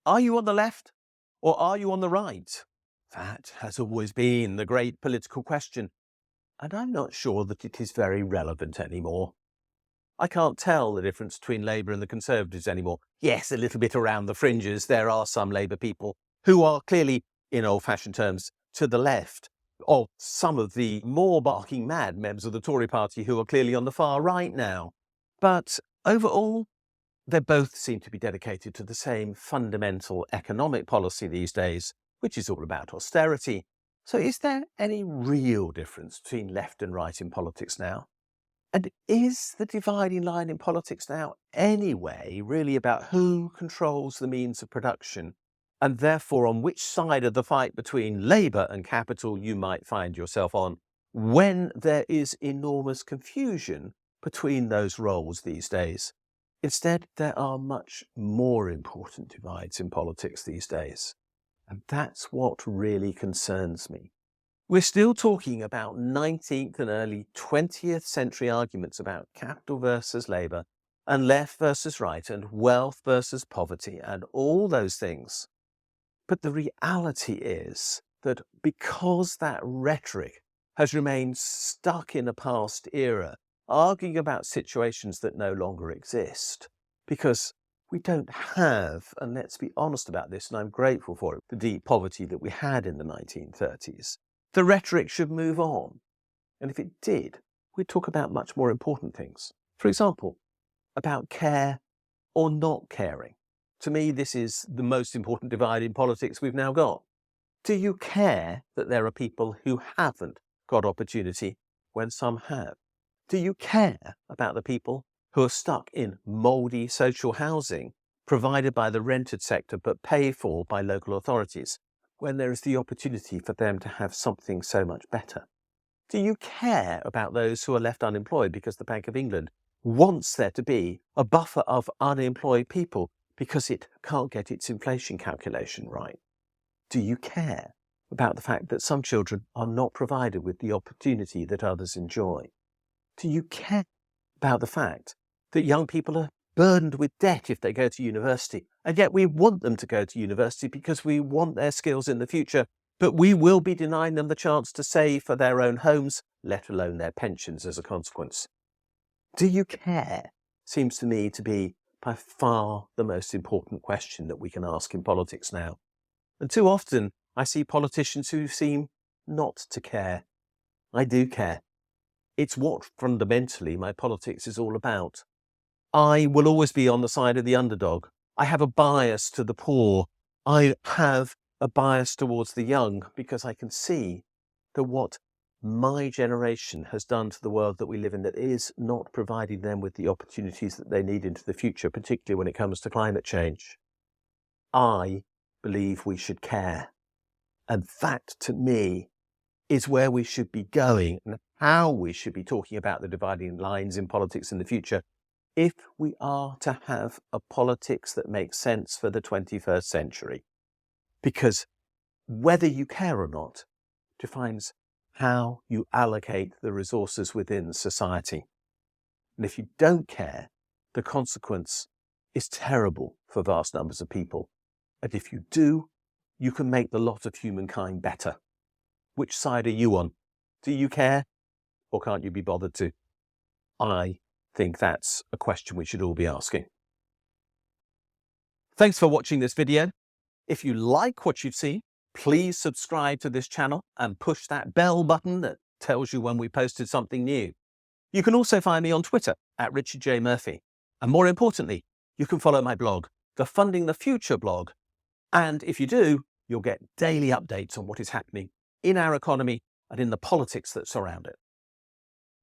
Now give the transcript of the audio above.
Are you on the left or are you on the right? That has always been the great political question, and I'm not sure that it is very relevant anymore. I can't tell the difference between Labour and the Conservatives anymore. Yes, a little bit around the fringes. There are some Labour people who are clearly, in old-fashioned terms, to the left of some of the more barking mad members of the Tory party who are clearly on the far right now. But overall, they both seem to be dedicated to the same fundamental economic policy these days, which is all about austerity. So is there any real difference between left and right in politics now? And is the dividing line in politics now anyway really about who controls the means of production, and therefore on which side of the fight between Labour and capital you might find yourself on when there is enormous confusion between those roles these days? Instead, there are much more important divides in politics these days. And that's what really concerns me. We're still talking about 19th and early 20th century arguments about capital versus labour, and left versus right, and wealth versus poverty, and all those things. But the reality is that because that rhetoric has remained stuck in a past era, arguing about situations that no longer exist, because we don't have, and let's be honest about this, and I'm grateful for it, the deep poverty that we had in the 1930s. The rhetoric should move on. And if it did, we'd talk about much more important things. For example, about care or not caring. To me, this is the most important divide in politics we've now got. Do you care that there are people who haven't got opportunity when some have? Do you care about the people who are stuck in mouldy social housing provided by the rented sector but paid for by local authorities, when there is the opportunity for them to have something so much better? Do you care about those who are left unemployed because the Bank of England wants there to be a buffer of unemployed people because it can't get its inflation calculation right? Do you care about the fact that some children are not provided with the opportunity that others enjoy? Do you care about the fact that young people are burdened with debt if they go to university, and yet we want them to go to university because we want their skills in the future, but we will be denying them the chance to save for their own homes, let alone their pensions as a consequence? Do you care? Seems to me to be by far the most important question that we can ask in politics now. And too often I see politicians who seem not to care. I do care. It's what fundamentally my politics is all about. I will always be on the side of the underdog. I have a bias to the poor. I have a bias towards the young because I can see that what my generation has done to the world that we live in that is not providing them with the opportunities that they need into the future, particularly when it comes to climate change. I believe we should care. And that, to me, is where we should be going and how we should be talking about the dividing lines in politics in the future, if we are to have a politics that makes sense for the 21st century. Because whether you care or not defines how you allocate the resources within society. And if you don't care, the consequence is terrible for vast numbers of people. And if you do, you can make the lot of humankind better. Which side are you on? Do you care, or can't you be bothered to? I think that's a question we should all be asking. Thanks for watching this video. If you like what you've seen, please subscribe to this channel and push that bell button that tells you when we posted something new. You can also find me on Twitter at Richard J. Murphy. And more importantly, you can follow my blog, the Funding the Future blog. And if you do, you'll get daily updates on what is happening in our economy and in the politics that surround it.